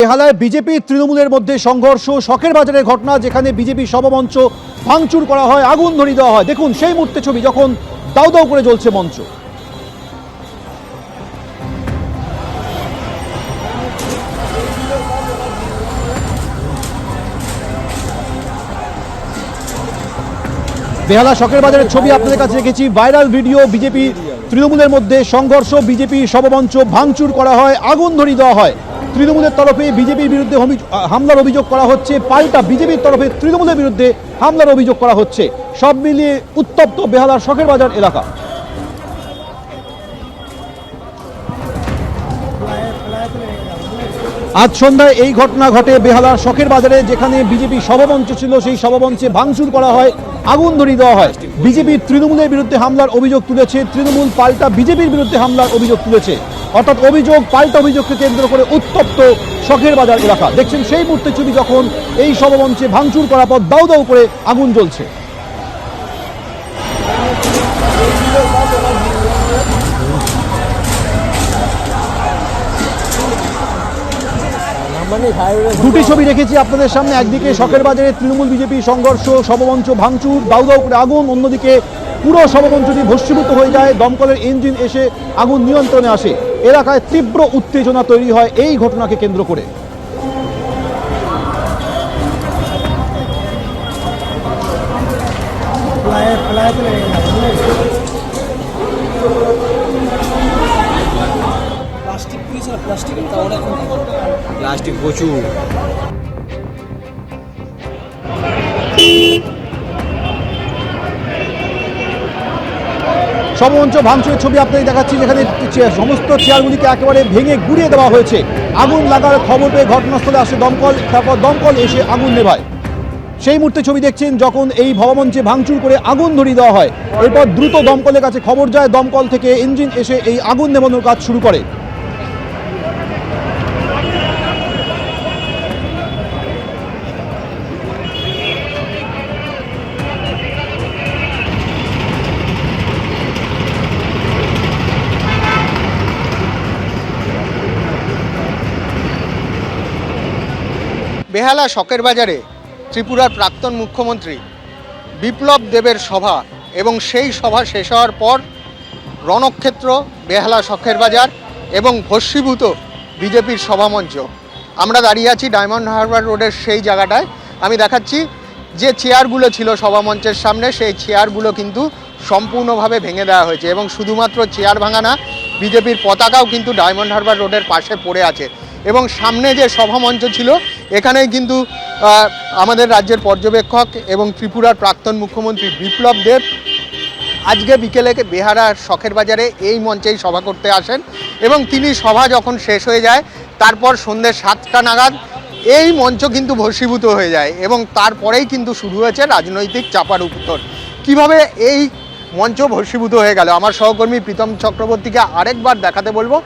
বেহালায় BJP তৃণমূলের মধ্যে সংঘর্ষ, শখের বাজারের ঘটনা, যেখানে বিজেপি সভামঞ্চ ভাঙচুর করা হয়, আগুন ধরিয়ে দেওয়া হয়। দেখুন সেই মুহূর্তে ছবি, যখন দাউ দাউ করে জ্বলছে মঞ্চ। বেহালা শখের বাজারের ছবি আপনাদের কাছে রেখেছি, ভাইরাল ভিডিও। বিজেপি তৃণমূলের মধ্যে সংঘর্ষ, বিজেপি সভামঞ্চ ভাঙচুর করা হয়, আগুন ধরিয়ে দেওয়া হয়। তৃণমূলের তরফে বিজেপির বিরুদ্ধে হামলার অভিযোগ করা হচ্ছে, পাল্টা বিজেপির তরফে তৃণমূলের বিরুদ্ধে হামলার অভিযোগ করা হচ্ছে। সব মিলিয়ে উত্তপ্ত বেহালার শখের বাজার এলাকা। আজ সন্ধ্যায় এই ঘটনা ঘটে বেহালার শখের বাজারে, যেখানে বিজেপি সভামঞ্চ ছিল, সেই সভামঞ্চে ভাঙচুর করা হয়, আগুন ধরিয়ে দেওয়া হয়। বিজেপির তৃণমূলের বিরুদ্ধে হামলার অভিযোগ তুলেছে, তৃণমূল পাল্টা বিজেপির বিরুদ্ধে হামলার অভিযোগ তুলেছে। অর্থাৎ অভিযোগ পাল্টা অভিযোগকে কেন্দ্র করে উত্তপ্ত শখের বাজার এলাকা। দেখছেন সেই মুহূর্তে ছবি, যখন এই সভামঞ্চে ভাঙচুর করার পর দাউ দাউ করে আগুন জ্বলছে। দুটি ছবি রেখেছি আপনাদের সামনে। একদিকে শখের বাজারে তৃণমূল বিজেপি সংঘর্ষ, সভামঞ্চ ভাঙচুর, দাউ দাউ করে আগুন। অন্যদিকে পুরো সভামঞ্চটি ভস্মীভূত হয়ে যায়, দমকলের ইঞ্জিন এসে আগুন নিয়ন্ত্রণে আসে। এলাকায় তীব্র উত্তেজনা তৈরি হয় এই ঘটনাকে কেন্দ্র করে। প্লাস্টিক প্রচুর। সভামঞ্চ ভাঙচুরের ছবি আপনাদের দেখাচ্ছি, যেখানে সমস্ত চেয়ারগুলিকে একেবারে ভেঙে গুঁড়িয়ে দেওয়া হয়েছে। আগুন লাগার খবর পেয়ে ঘটনাস্থলে আসে দমকল, তারপর দমকল এসে আগুন নেভায়। সেই মুহূর্তে ছবি দেখছেন, যখন এই ভবমঞ্চে ভাঙচুর করে আগুন ধরিয়ে দেওয়া হয়। এরপর দ্রুত দমকলের কাছে খবর যায়, দমকল থেকে ইঞ্জিন এসে এই আগুন নেভানোর কাজ শুরু করে। বেহালা শখের বাজারে ত্রিপুরার প্রাক্তন মুখ্যমন্ত্রী বিপ্লব দেবের সভা, এবং সেই সভা শেষ হওয়ার পর রণক্ষেত্র বেহালা শখের বাজার এবং ভস্মীভূত বিজেপির সভামঞ্চ। আমরা দাঁড়িয়ে আছি ডায়মন্ড হারবার রোডের সেই জায়গাটায়। আমি দেখাচ্ছি যে চেয়ারগুলো ছিল সভামঞ্চের সামনে, সেই চেয়ারগুলো কিন্তু সম্পূর্ণভাবে ভেঙে দেওয়া হয়েছে, এবং শুধুমাত্র চেয়ার ভাঙা না, বিজেপির পতাকাও কিন্তু ডায়মন্ড হারবার রোডের পাশে পড়ে আছে। এবং সামনে যে সভামঞ্চ ছিল, এখানেই কিন্তু আমাদের রাজ্যের পর্যবেক্ষক এবং ত্রিপুরার প্রাক্তন মুখ্যমন্ত্রী বিপ্লব দেব আজকে বিকেলে বেহালার শখের বাজারে এই মঞ্চেই সভা করতে আসেন, এবং তিনি সভা যখন শেষ হয়ে যায়, তারপর সন্ধ্যে 7টা নাগাদ এই মঞ্চ কিন্তু ভস্মীভূত হয়ে যায়, এবং তারপরেই কিন্তু শুরু হয়েছে রাজনৈতিক চাপার উত্তর। কিভাবে এই মঞ্চ ভস্মীভূত হয়ে গেল, আমার সহকর্মী প্রীতম চক্রবর্তীকে আরেকবার দেখাতে বলবো।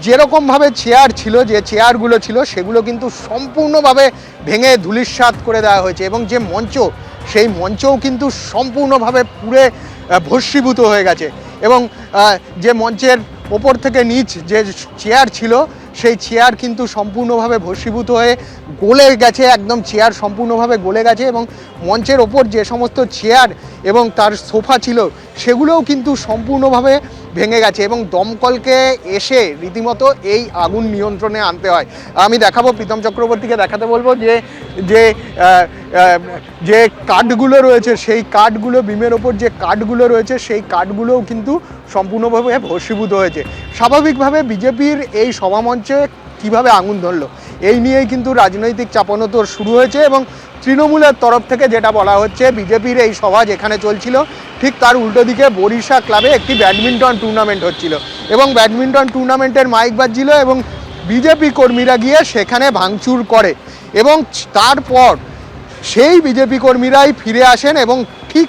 যেরকমভাবে চেয়ার ছিল, যে চেয়ারগুলো ছিল, সেগুলো কিন্তু সম্পূর্ণভাবে ভেঙে ধূলিসাৎ করে দেওয়া হয়েছে, এবং যে মঞ্চ, সেই মঞ্চও কিন্তু সম্পূর্ণভাবে পুরে ভস্মীভূত হয়ে গেছে। এবং যে মঞ্চের ওপর থেকে নিচ যে চেয়ার ছিল, সেই চেয়ার কিন্তু সম্পূর্ণভাবে ভস্মীভূত হয়ে গলে গেছে, একদম চেয়ার সম্পূর্ণভাবে গলে গেছে। এবং মঞ্চের ওপর যে সমস্ত চেয়ার এবং তার সোফা ছিল, সেগুলোও কিন্তু সম্পূর্ণভাবে ভেঙে গেছে, এবং দমকলকে এসে রীতিমতো এই আগুন নিয়ন্ত্রণে আনতে হয়। আমি দেখাবো, প্রীতম চক্রবর্তীকে দেখাতে বলবো যে যে যে কাঠগুলো রয়েছে, সেই কাঠগুলো, বিমের ওপর যে কাঠগুলো রয়েছে, সেই কাঠগুলোও কিন্তু সম্পূর্ণভাবে ভস্মীভূত হয়েছে। স্বাভাবিকভাবে বিজেপির এই সভামঞ্চে কিভাবে আগুন ধরলো, এই নিয়েই কিন্তু রাজনৈতিক চাপানোতর শুরু হয়েছে। এবং তৃণমূলের তরফ থেকে যেটা বলা হচ্ছে, বিজেপির এই সভা যেখানে চলছিল, ঠিক তার উল্টো দিকে বরিশা ক্লাবে একটি ব্যাডমিন্টন টুর্নামেন্ট হচ্ছিল, এবং ব্যাডমিন্টন টুর্নামেন্টের মাইক বাজছিল, এবং বিজেপি কর্মীরা গিয়ে সেখানে ভাঙচুর করে, এবং তারপর সেই বিজেপি কর্মীরাই ফিরে আসেন এবং ঠিক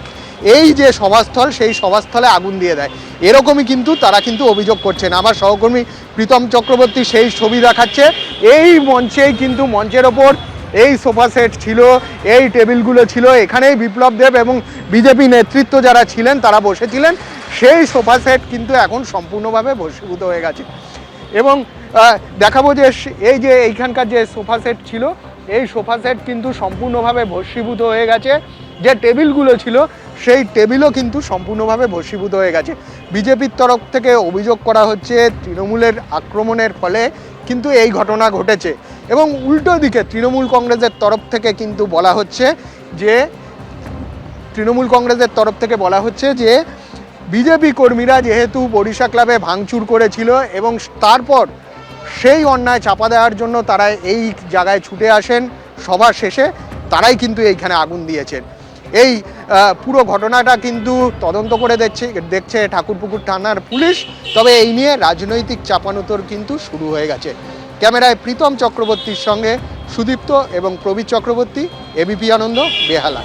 এই যে সভাস্থল, সেই সভাস্থলে আগুন দিয়ে দেয়। এরকমই কিন্তু তারা কিন্তু অভিযোগ করছেন। আমার সহকর্মী প্রীতম চক্রবর্তী সেই ছবি দেখাচ্ছে। এই মঞ্চেই কিন্তু, মঞ্চের ওপর এই সোফা সেট ছিল, এই টেবিলগুলো ছিল, এখানেই বিপ্লব দেব এবং বিজেপি নেতৃত্ব যারা ছিলেন তারা বসেছিলেন। সেই সোফা সেট কিন্তু এখন সম্পূর্ণভাবে ভস্মীভূত হয়ে গেছে। এবং দেখাবো যে এই যে এইখানকার যে সোফা সেট ছিল, এই সোফা সেট কিন্তু সম্পূর্ণভাবে ভস্মীভূত হয়ে গেছে। যে টেবিলগুলো ছিল সেই টেবিলও কিন্তু সম্পূর্ণভাবে ভস্মীভূত হয়ে গেছে। বিজেপির তরফ থেকে অভিযোগ করা হচ্ছে তৃণমূলের আক্রমণের ফলে কিন্তু এই ঘটনা ঘটেছে, এবং উল্টো দিকে তৃণমূল কংগ্রেসের তরফ থেকে কিন্তু বলা হচ্ছে যে বিজেপি কর্মীরা যেহেতু বরিশা ক্লাবে ভাঙচুর করেছিল এবং তারপর সেই অন্যায় চাপা দেওয়ার জন্য তারা এই জায়গায় ছুটে আসেন, সভা শেষে তারাই কিন্তু এইখানে আগুন দিয়েছেন। এই পুরো ঘটনাটা কিন্তু তদন্ত করে দেখছে ঠাকুরপুকুর থানার পুলিশ। তবে এই নিয়ে রাজনৈতিক চাপানুতোর কিন্তু শুরু হয়ে গেছে। ক্যামেরায় প্রীতম চক্রবর্তীর সঙ্গে সুদীপ্ত এবং প্রবীর চক্রবর্তী, এবিপি আনন্দ, বেহালা।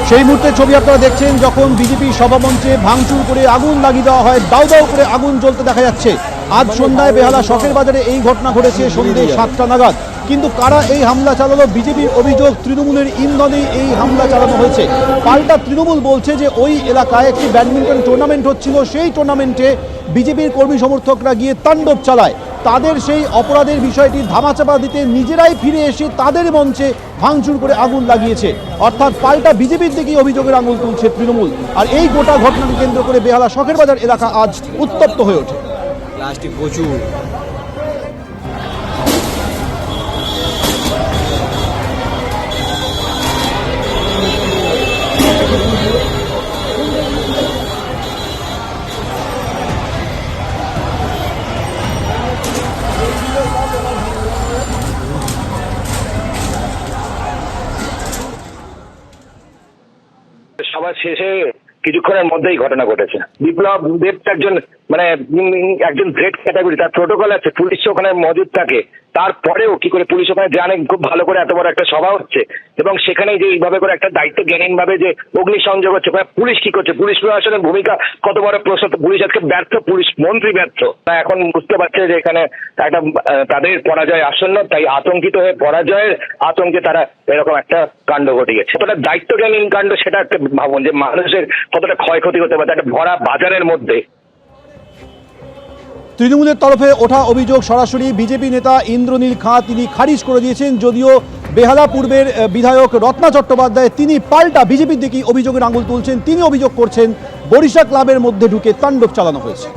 সেই মুহূর্তে ছবি আপনারা দেখছেন যখন বিজেপি সভামঞ্চে ভাঙচুর করে আগুন লাগিয়ে দেওয়া হয়, দাউ দাউ করে আগুন জ্বলতে দেখা যাচ্ছে। আজ সন্ধ্যায় বেহালা শখের বাজারে এই ঘটনা ঘটেছে সন্ধ্যে 7টা নাগাদ। কিন্তু কারা এই হামলা চালালো? বিজেপির অভিযোগ তৃণমূলের ইন্ধনেই এই হামলা চালানো হয়েছে। পাল্টা তৃণমূল বলছে যে ওই এলাকায় একটি ব্যাডমিন্টন টুর্নামেন্ট হচ্ছিল, সেই টুর্নামেন্টে বিজেপির কর্মী সমর্থকরা গিয়ে তাণ্ডব চালায়। তাদের সেই অপরাধের বিষয়টি ধামাচাপা দিতে নিজেরাই ফিরে এসে তাদের মঞ্চে ভাঙচুর করে আগুন লাগিয়েছে। অর্থাৎ পাল্টা বিজেপির দিকেই অভিযোগের আঙুল তুলছে তৃণমূল। আর এই গোটা ঘটনাকে কেন্দ্র করে বেহালা শখের বাজার এলাকা আজ উত্তপ্ত হয়ে ওঠে। প্লাস্টিক প্রচুর। সবার শেষে কিছুক্ষণের মধ্যেই ঘটনা ঘটেছে। বিপ্লব দেব একজন একজন গ্রেট ক্যাটাগরি, তার প্রোটোকল আছে, পুলিশ ওখানে মজুদ থাকে। তারপরেও কি করে পুলিশ ওখানে জানে খুব ভালো করে এত বড় একটা সভা হচ্ছে এবং সেখানে যে এইভাবে করে একটা দায়িত্ব জ্ঞানীন ভাবে যে অগ্নিসংযোগ হচ্ছে, পুলিশ কি করছে, পুলিশ প্রশাসনের ভূমিকা কত বড় প্রশ্ন। পুলিশ আজকে ব্যর্থ, পুলিশ মন্ত্রী ব্যর্থ। তা এখন বুঝতে পারছে যে এখানে একটা তাদের পরাজয় আসন্ন, তাই আতঙ্কিত হয়ে পরাজয়ের আতঙ্কে তারা এরকম একটা কাণ্ড ঘটিয়েছে। কতটা দায়িত্ব জ্ঞানীন কাণ্ড সেটা একটা ভাবুন, যে মানুষের কতটা ক্ষয়ক্ষতি হতে পারে একটা ভরা বাজারের মধ্যে। তৃণমূলের তরফে ওঠা অভিযোগ সরাসরি বিজেপি নেতা ইন্দ্রনীল খাঁ তিনি খারিজ করে দিয়েছেন। যদিও বেহালা পূর্বের বিধায়ক রত্না চট্টোপাধ্যায় তিনি পাল্টা বিজেপির দিকেই অভিযোগের আঙুল তুলছেন। তিনি অভিযোগ করছেন বরিশা ক্লাবের মধ্যে ঢুকে তাণ্ডব চালানো হয়েছে।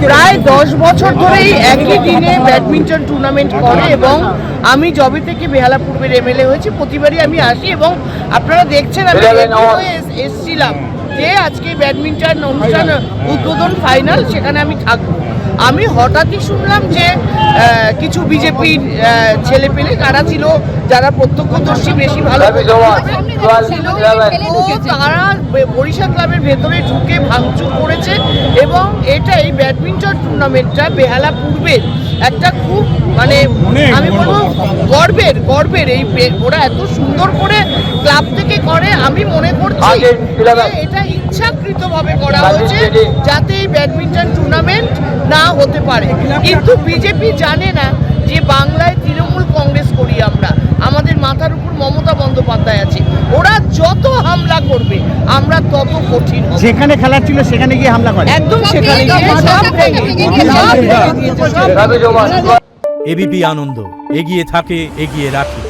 প্রায় 10 বছর ধরেই একই দিনে ব্যাডমিন্টন টুর্নামেন্ট করে এবং আমি যবে থেকে বেহালা পূর্বের এমএলএ হয়েছি প্রতিবারই আমি আসি এবং আপনারা দেখছেন আমি এসেছিলাম যে আজকে ব্যাডমিন্টন অনুষ্ঠান উদ্বোধন ফাইনাল, সেখানে আমি থাকবো। আমি হঠাৎই শুনলাম যে কিছু বিজেপির ছেলেপেলে কারা ছিল যারা প্রত্যক্ষদর্শী বেশি ভালো তারা বরিশা ক্লাবের ভেতরে ঢুকে ভাঙচুর করেছে এবং এই ব্যাডমিন্টন টুর্নামেন্টটা বেহালা পূর্বের একটা খুব আমি বলবো গর্বের এই ওরা এত সুন্দর করে ক্লাব থেকে করে। আমি মনে করছি এটা ইচ্ছাকৃতভাবে করা হয়েছে যাতে এই ব্যাডমিন্টন টুর্নামেন্ট না হতে পারে। কিন্তু বিজেপি জানে না যে বাংলায় তৃণমূল কংগ্রেস করি আমরা, আমাদের মাথার উপর মমতা বন্দ্যোপাধ্যায় আছে। ওরা যত হামলা করবে আমরা তত কঠিন। যেখানে খেলা ছিল সেখানে গিয়ে হামলা করে, একদম সেখানে এবিপি আনন্দ এগিয়ে থাকে, এগিয়ে রাখে।